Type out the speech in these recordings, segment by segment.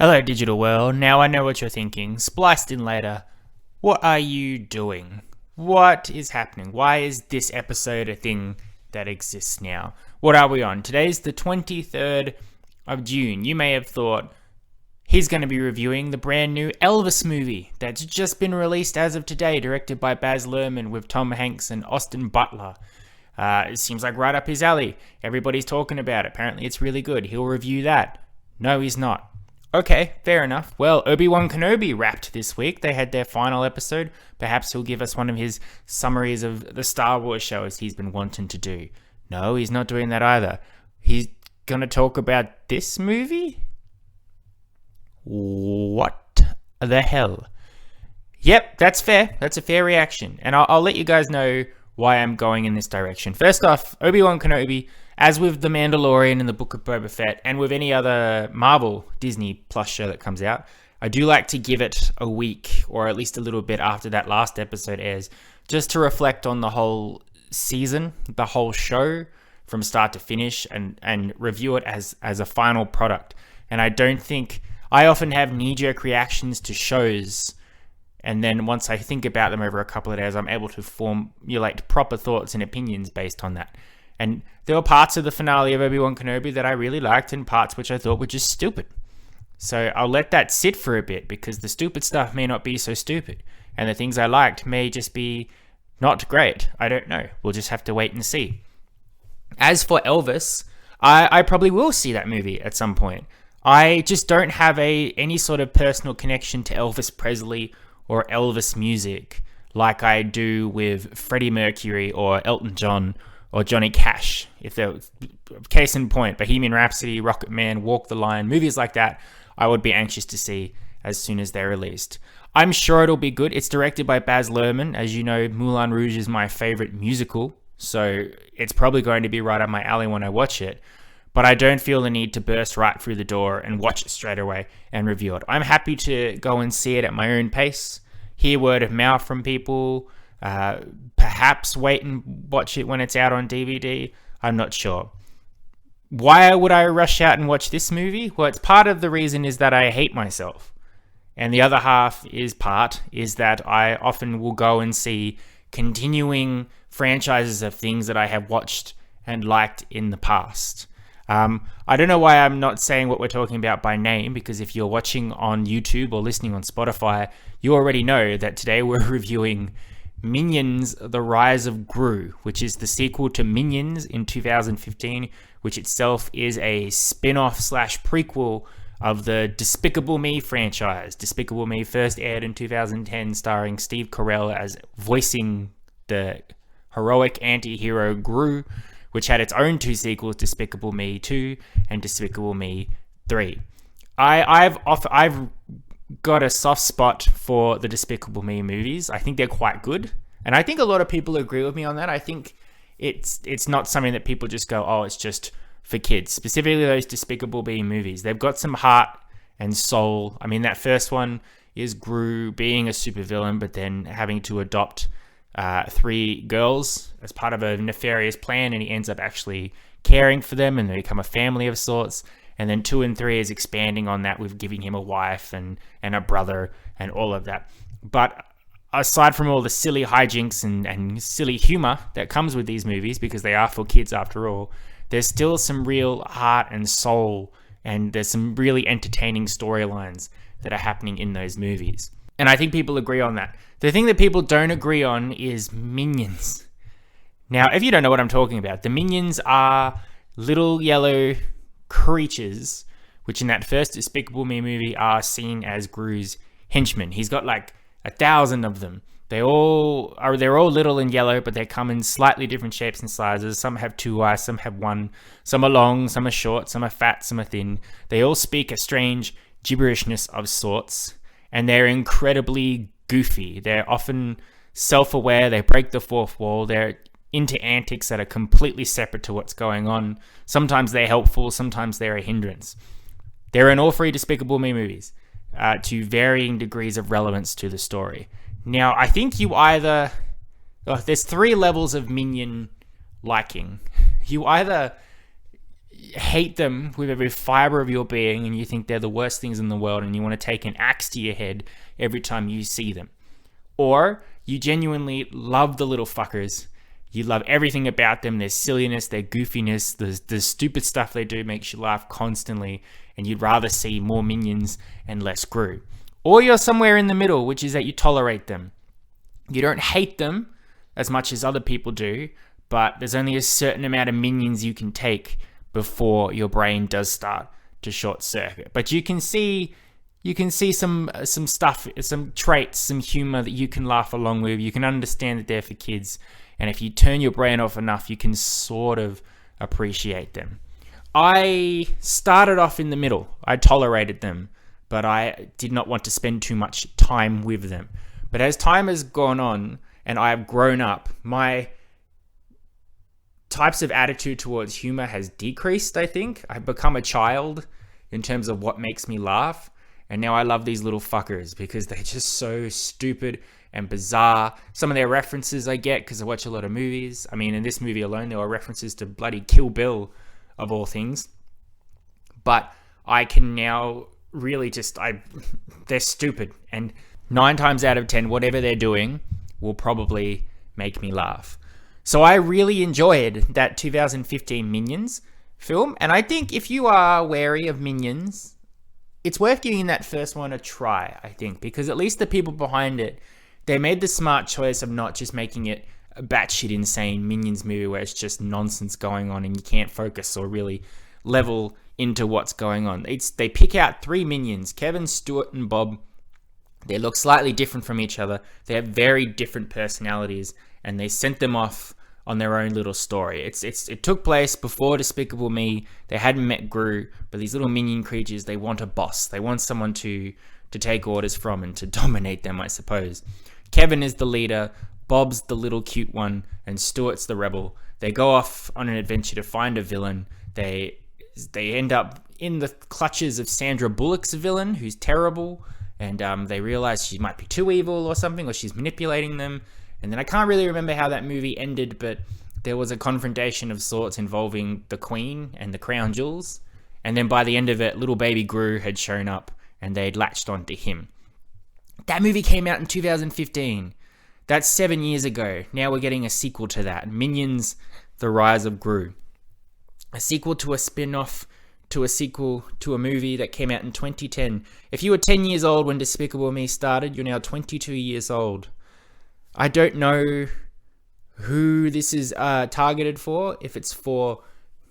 Hello, digital world. Now I know what you're thinking. Spliced in later. What are you doing? What is happening? Why is this episode a thing that exists now? What are we on? Today's the 23rd of June. You may have thought he's going to be reviewing the brand new Elvis movie that's just been released as of today, directed by Baz Luhrmann with Tom Hanks and Austin Butler. It seems like right up his alley. Everybody's talking about it. Apparently it's really good. He'll review that. No, he's not. Okay, fair enough. Well, Obi-Wan Kenobi wrapped this week. They had their final episode. Perhaps he'll give us one of his summaries of the Star Wars show as he's been wanting to do. No, he's not doing that either. He's going to talk about this movie? What the hell? Yep, that's fair. That's a fair reaction. And I'll let you guys know why I'm going in this direction. First off, Obi-Wan Kenobi, as with The Mandalorian and the Book of Boba Fett, and with any other Marvel Disney Plus show that comes out, I do like to give it a week, or at least a little bit after that last episode airs, just to reflect on the whole season, the whole show, from start to finish, and review it as a final product. And I don't think... I often have knee-jerk reactions to shows, and then once I think about them over a couple of days, I'm able to formulate proper thoughts and opinions based on that. And there were parts of the finale of Obi-Wan Kenobi that I really liked and parts which I thought were just stupid. So I'll let that sit for a bit because the stupid stuff may not be so stupid. And the things I liked may just be not great. I don't know. We'll just have to wait and see. As for Elvis, I probably will see that movie at some point. I just don't have any sort of personal connection to Elvis Presley or Elvis music like I do with Freddie Mercury or Elton John or Johnny Cash. If they're case in point, Bohemian Rhapsody, Rocket Man, Walk the Line, movies like that, I would be anxious to see as soon as they're released. I'm sure it'll be good. It's directed by Baz Luhrmann. As you know, Moulin Rouge is my favorite musical, so it's probably going to be right up my alley when I watch it. But I don't feel the need to burst right through the door and watch it straight away and review it. I'm happy to go and see it at my own pace, hear word of mouth from people, perhaps wait and watch it when it's out on DVD. I'm not sure. Why would I rush out and watch this movie? Well, it's part of the reason is that I hate myself. And the other half is that I often will go and see continuing franchises of things that I have watched and liked in the past. I don't know why I'm not saying what we're talking about by name, because if you're watching on YouTube or listening on Spotify, you already know that today we're reviewing Minions: The Rise of Gru, which is the sequel to Minions in 2015, which itself is a spin-off / prequel of the Despicable Me franchise. Despicable Me first aired in 2010, starring Steve Carell as voicing the heroic anti-hero Gru, which had its own two sequels, Despicable Me 2 and Despicable Me 3. I've got a soft spot for the Despicable Me movies. I think they're quite good, and I think a lot of people agree with me on that. I think it's not something that people just go, oh, it's just for kids. Specifically those Despicable Me movies. They've got some heart and soul. I mean, that first one is Gru being a supervillain, but then having to adopt 3 girls as part of a nefarious plan, and he ends up actually caring for them and they become a family of sorts. And then 2 and 3 is expanding on that with giving him a wife and a brother and all of that. But aside from all the silly hijinks and silly humor that comes with these movies, because they are for kids after all, there's still some real heart and soul, and there's some really entertaining storylines that are happening in those movies. And I think people agree on that. The thing that people don't agree on is Minions. Now, if you don't know what I'm talking about, the Minions are little yellow creatures, which in that first Despicable Me movie are seen as Gru's henchmen. He's got like 1,000 of them. They're all little and yellow, but they come in slightly different shapes and sizes. Some have 2 eyes, some have 1. Some are long, some are short, some are fat, some are thin. They all speak a strange gibberishness of sorts, and they're incredibly goofy. They're often self-aware. They break the fourth wall. They're into antics that are completely separate to what's going on. Sometimes they're helpful. Sometimes they're a hindrance. They're in all 3 Despicable Me movies to varying degrees of relevance to the story. Now, I think you either... there's 3 levels of Minion liking. You either hate them with every fiber of your being and you think they're the worst things in the world and you want to take an axe to your head every time you see them. Or you genuinely love the little fuckers. You love everything about them, their silliness, their goofiness, the stupid stuff they do makes you laugh constantly, and you'd rather see more Minions and less Gru. Or you're somewhere in the middle, which is that you tolerate them. You don't hate them as much as other people do, but there's only a certain amount of Minions you can take before your brain does start to short circuit. But you can see some stuff, some traits, some humor that you can laugh along with. You can understand that they're for kids. And if you turn your brain off enough, you can sort of appreciate them. I started off in the middle. I tolerated them, but I did not want to spend too much time with them. But as time has gone on and I have grown up, my types of attitude towards humor has decreased, I think. I've become a child in terms of what makes me laugh. And now I love these little fuckers because they're just so stupid and bizarre. Some of their references I get because I watch a lot of movies. I mean, in this movie alone, there were references to bloody Kill Bill, of all things. But I can now really they're stupid. And 9 times out of 10, whatever they're doing will probably make me laugh. So I really enjoyed that 2015 Minions film. And I think if you are wary of Minions, it's worth giving that first one a try, I think, because at least the people behind it, they made the smart choice of not just making it a batshit insane Minions movie where it's just nonsense going on and you can't focus or really level into what's going on. They pick out 3 Minions, Kevin, Stuart, and Bob. They look slightly different from each other. They have very different personalities, and they sent them off on their own little story. It took place before Despicable Me. They hadn't met Gru, but these little minion creatures, they want a boss. They want someone to take orders from and to dominate them, I suppose. Kevin is the leader, Bob's the little cute one, and Stuart's the rebel. They go off on an adventure to find a villain. They end up in the clutches of Sandra Bullock's villain, who's terrible, and they realize she might be too evil or something, or she's manipulating them. And then I can't really remember how that movie ended, but there was a confrontation of sorts involving the Queen and the Crown Jewels. And then by the end of it, little baby Gru had shown up and they'd latched onto him. That movie came out in 2015. That's 7 years ago. Now we're getting a sequel to that. Minions, The Rise of Gru. A sequel to a spin-off to a sequel to a movie that came out in 2010. If you were 10 years old when Despicable Me started, you're now 22 years old. I don't know who this is targeted for, if it's for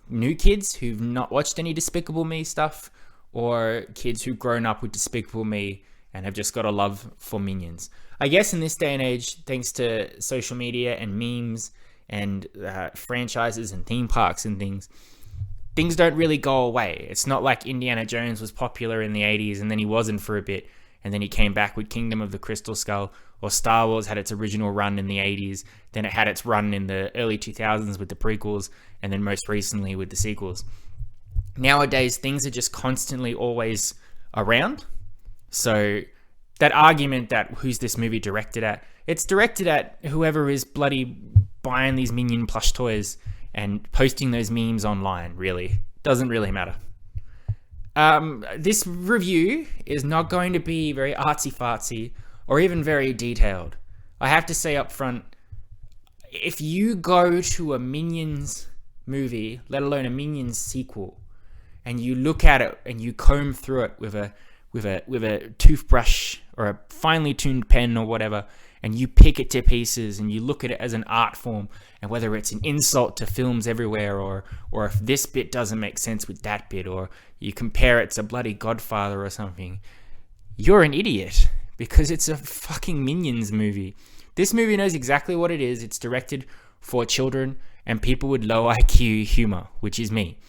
new kids who've not watched any Despicable Me stuff, or kids who've grown up with Despicable Me and have just got a love for Minions. I guess in this day and age, thanks to social media and memes and franchises and theme parks and things don't really go away. It's not like Indiana Jones was popular in the 80s and then he wasn't for a bit, and then he came back with Kingdom of the Crystal Skull, or Star Wars had its original run in the 80s, then it had its run in the early 2000s with the prequels, and then most recently with the sequels. Nowadays, things are just constantly always around. So that argument that who's this movie directed at, it's directed at whoever is bloody buying these Minion plush toys and posting those memes online, really. Doesn't really matter. This review is not going to be very artsy-fartsy or even very detailed. I have to say up front, if you go to a Minions movie, let alone a Minions sequel, and you look at it and you comb through it with a toothbrush or a finely tuned pen or whatever, and you pick it to pieces and you look at it as an art form, and whether it's an insult to films everywhere, or if this bit doesn't make sense with that bit, or you compare it to bloody Godfather or something, you're an idiot, because it's a fucking Minions movie. This movie knows exactly what it is. It's directed for children and people with low IQ humor, which is me.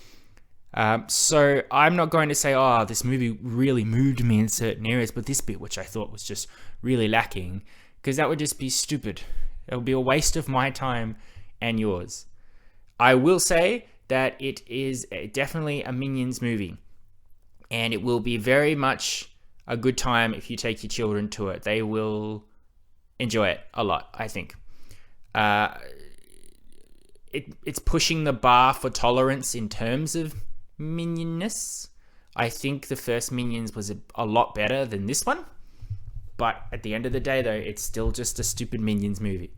So I'm not going to say, oh, this movie really moved me in certain areas, but this bit, which I thought was just really lacking, because that would just be stupid. It would be a waste of my time and yours. I will say that it is definitely a Minions movie, and it will be very much a good time if you take your children to it. They will enjoy it a lot, I think. It's pushing the bar for tolerance in terms of minionness. I think the first Minions was a lot better than this one. But at the end of the day, though, it's still just a stupid Minions movie.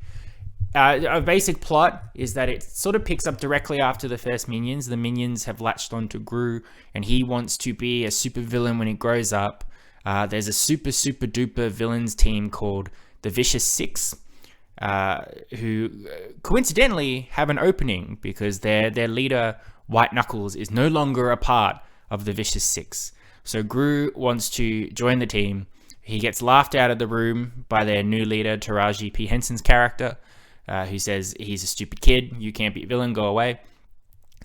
A basic plot is that it sort of picks up directly after the first Minions. The Minions have latched onto Gru, and he wants to be a super villain when he grows up. There's a super duper villains team called the Vicious Six, who coincidentally have an opening because their leader, White Knuckles, is no longer a part of the Vicious Six. So Gru wants to join the team. He gets laughed out of the room by their new leader, Taraji P. Henson's character, who says he's a stupid kid, you can't be a villain, go away.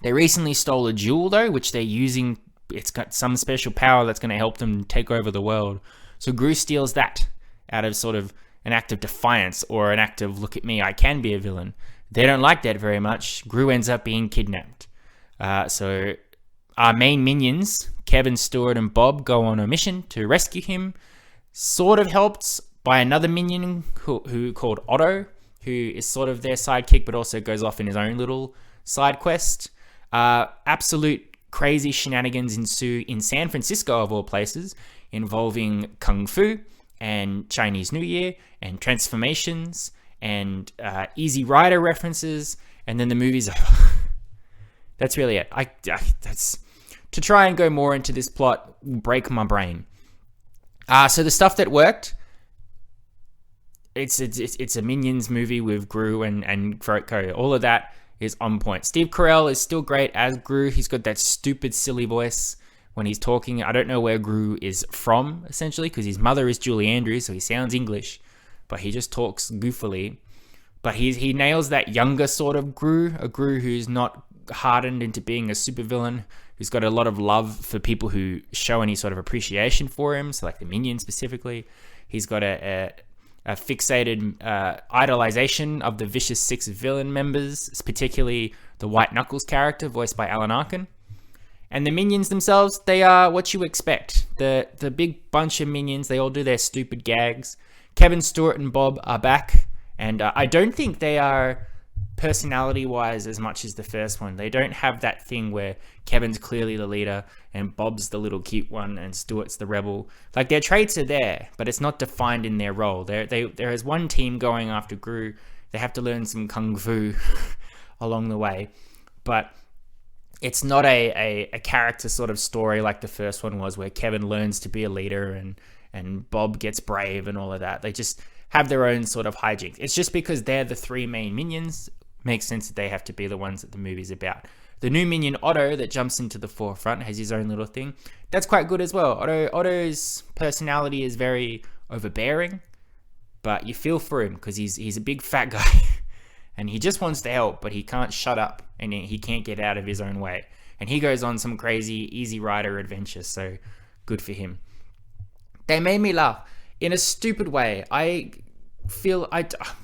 They recently stole a jewel, though, which they're using. It's got some special power that's going to help them take over the world. So Gru steals that out of sort of an act of defiance or an act of, look at me, I can be a villain. They don't like that very much. Gru ends up being kidnapped. So our main minions, Kevin, Stuart, and Bob, go on a mission to rescue him, sort of helped by another minion who called Otto, who is sort of their sidekick, but also goes off in his own little side quest. Absolute crazy shenanigans ensue in San Francisco, of all places, involving Kung Fu and Chinese New Year and transformations and Easy Rider references, and then the movie's over. That's really it. That's to try and go more into this plot will break my brain. So the stuff that worked, it's a Minions movie with Gru and Frotko. All of that is on point. Steve Carell is still great as Gru. He's got that stupid, silly voice when he's talking. I don't know where Gru is from, essentially, because his mother is Julie Andrews, so he sounds English, but he just talks goofily. But he nails that younger sort of Gru, a Gru who's not hardened into being a supervillain, who's got a lot of love for people who show any sort of appreciation for him, so like the Minions specifically. He's got a fixated idolization of the Vicious Six villain members, particularly the White Knuckles character, voiced by Alan Arkin. And the Minions themselves, they are what you expect. The big bunch of Minions, they all do their stupid gags. Kevin, Stuart, and Bob are back, and I don't think they are personality-wise as much as the first one. They don't have that thing where Kevin's clearly the leader and Bob's the little cute one and Stuart's the rebel. Like, their traits are there, but it's not defined in their role. There is one team going after Gru. They have to learn some kung fu along the way, but it's not a character sort of story like the first one was, where Kevin learns to be a leader and Bob gets brave and all of that. They just have their own sort of hijinks. It's just because they're the three main minions, makes sense that they have to be the ones that the movie's about. The new minion Otto that jumps into the forefront has his own little thing. That's quite good as well. Otto's personality is very overbearing, but you feel for him because he's a big fat guy and he just wants to help, but he can't shut up and he can't get out of his own way. And he goes on some crazy Easy Rider adventures, so good for him. They made me laugh in a stupid way. I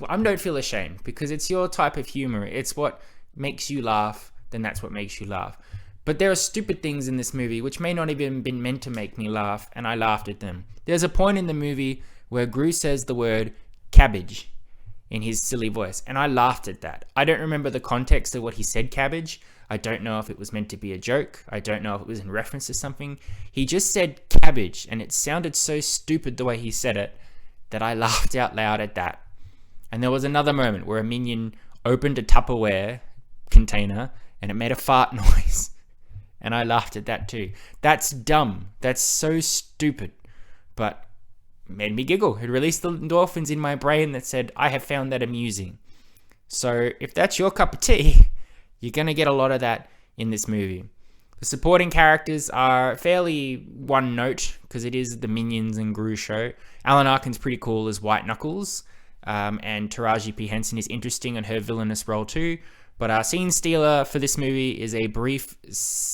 don't feel ashamed because it's your type of humor. It's what makes you laugh, then that's what makes you laugh. But there are stupid things in this movie which may not even been meant to make me laugh, and I laughed at them. There's a point in the movie where Gru says the word cabbage in his silly voice, and I laughed at that. I don't remember the context of what he said cabbage. I don't know if it was meant to be a joke. I don't know if it was in reference to something. He just said cabbage, and it sounded so stupid the way he said it that I laughed out loud at that. And there was another moment where a minion opened a Tupperware container and it made a fart noise. And I laughed at that too. That's dumb. That's so stupid. But made me giggle. It released the endorphins in my brain that said, I have found that amusing. So if that's your cup of tea, you're going to get a lot of that in this movie. The supporting characters are fairly one note because it is the Minions and Gru show. Alan Arkin's pretty cool as White Knuckles, and Taraji P. Henson is interesting in her villainous role too. But our scene stealer for this movie is a brief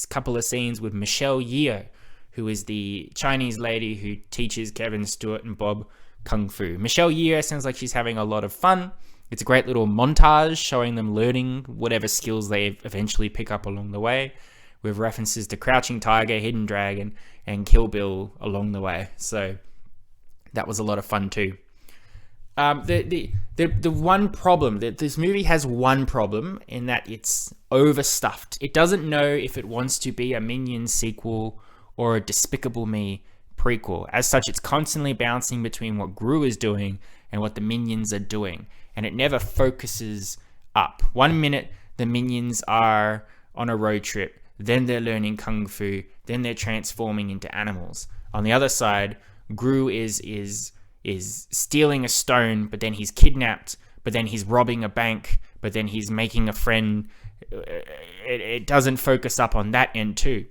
couple of scenes with Michelle Yeoh, who is the Chinese lady who teaches Kevin, Stuart, and Bob Kung Fu. Michelle Yeoh sounds like she's having a lot of fun. It's a great little montage showing them learning whatever skills they eventually pick up along the way, with references to Crouching Tiger, Hidden Dragon, and Kill Bill along the way. So that was a lot of fun too. The one problem that this movie has, one problem in that it's overstuffed. It doesn't know if it wants to be a Minions sequel or a Despicable Me prequel. As such, it's constantly bouncing between what Gru is doing and what the Minions are doing, and it never focuses up. 1 minute the Minions are on a road trip, then they're learning kung fu, then they're transforming into animals. On the other side, Gru is stealing a stone, but then he's kidnapped, but then he's robbing a bank, but then he's making a friend. It doesn't focus up on that end too.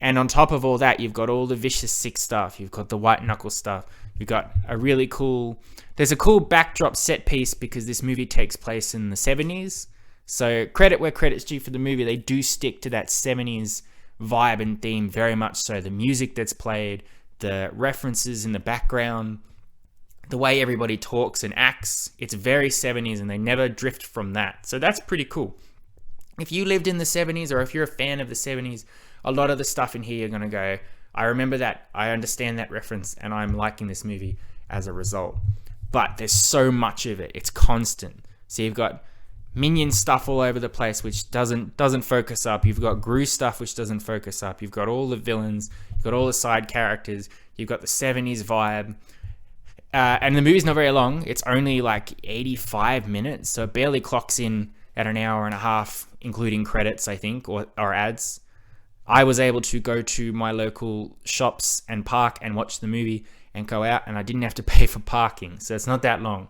And on top of all that, you've got all the Vicious Six stuff. You've got the White Knuckle stuff. You've got there's a cool backdrop set piece because this movie takes place in the 70s. So credit where credit's due for the movie. They do stick to that 70s vibe and theme very much so. The music that's played, the references in the background, the way everybody talks and acts, it's very 70s and they never drift from that. So that's pretty cool. If you lived in the 70s or if you're a fan of the 70s, a lot of the stuff in here you're going to go, I remember that, I understand that reference, and I'm liking this movie as a result. But there's so much of it. It's constant. So you've got Minion stuff all over the place, which doesn't focus up. You've got Gru stuff, which doesn't focus up. You've got all the villains. You've got all the side characters. You've got the 70s vibe. And the movie's not very long. It's only like 85 minutes, so it barely clocks in at an hour and a half, including credits, I think, or ads. I was able to go to my local shops and park and watch the movie and go out, and I didn't have to pay for parking, so it's not that long.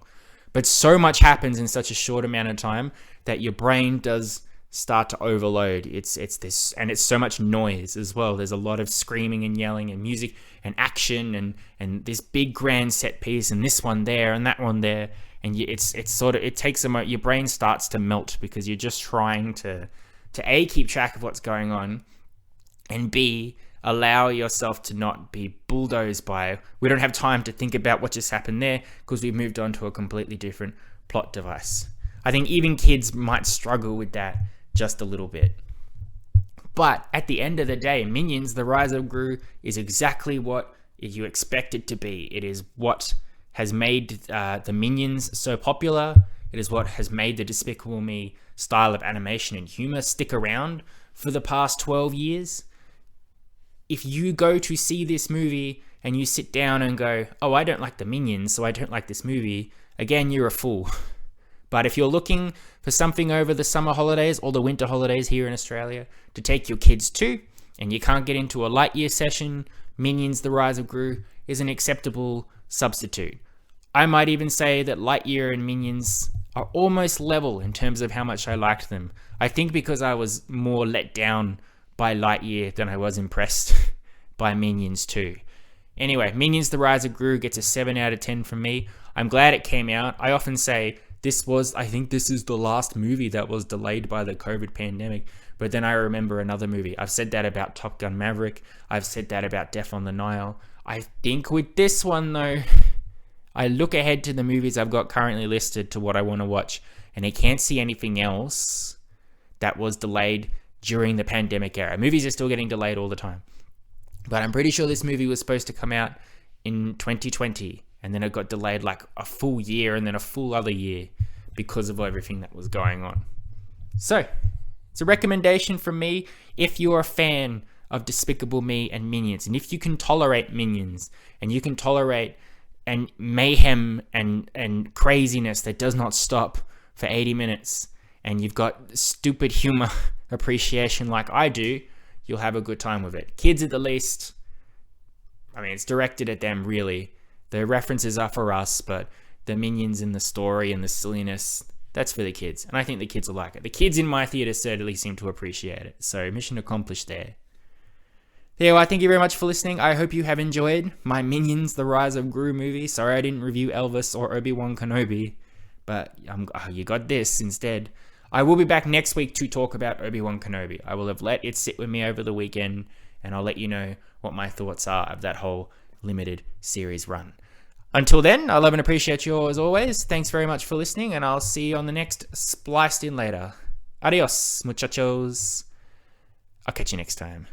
But so much happens in such a short amount of time that your brain does start to overload. It's this, and it's so much noise as well. There's a lot of screaming and yelling and music and action and this big grand set piece and this one there and that one there, and it takes a moment. Your brain starts to melt because you're just trying to A, keep track of what's going on, and B, allow yourself to not be bulldozed by, we don't have time to think about what just happened there because we've moved on to a completely different plot device. I think even kids might struggle with that just a little bit. But at the end of the day, Minions, The Rise of Gru is exactly what you expect it to be. It is what has made the Minions so popular. It is what has made the Despicable Me style of animation and humor stick around for the past 12 years. If you go to see this movie and you sit down and go, oh, I don't like the Minions, so I don't like this movie, again, you're a fool. But if you're looking for something over the summer holidays or the winter holidays here in Australia to take your kids to, and you can't get into a Lightyear session, Minions The Rise of Gru is an acceptable substitute. I might even say that Lightyear and Minions are almost level in terms of how much I liked them. I think because I was more let down by Lightyear than I was impressed by Minions 2. Anyway, Minions The Rise of Gru gets a 7 out of 10 from me. I'm glad it came out. I often say I think this is the last movie that was delayed by the COVID pandemic. But then I remember another movie. I've said that about Top Gun Maverick. I've said that about Death on the Nile. I think with this one though, I look ahead to the movies I've got currently listed to what I want to watch, and I can't see anything else that was delayed during the pandemic era. Movies are still getting delayed all the time. But I'm pretty sure this movie was supposed to come out in 2020, and then it got delayed like a full year and then a full other year because of everything that was going on. So, it's a recommendation from me if you're a fan of Despicable Me and Minions, and if you can tolerate Minions, and you can tolerate and mayhem and craziness that does not stop for 80 minutes, and you've got stupid humor appreciation like I do, you'll have a good time with it. Kids at the least, I mean, it's directed at them really. The references are for us, but the Minions and the story and the silliness, that's for the kids. And I think the kids will like it. The kids in my theater certainly seem to appreciate it. So mission accomplished there. Yeah, well, thank you very much for listening. I hope you have enjoyed my Minions, The Rise of Gru movie. Sorry I didn't review Elvis or Obi-Wan Kenobi, but you got this instead. I will be back next week to talk about Obi-Wan Kenobi. I will have let it sit with me over the weekend, and I'll let you know what my thoughts are of that whole limited series run. Until then, I love and appreciate you all as always. Thanks very much for listening, and I'll see you on the next Spliced In Later. Adios, muchachos. I'll catch you next time.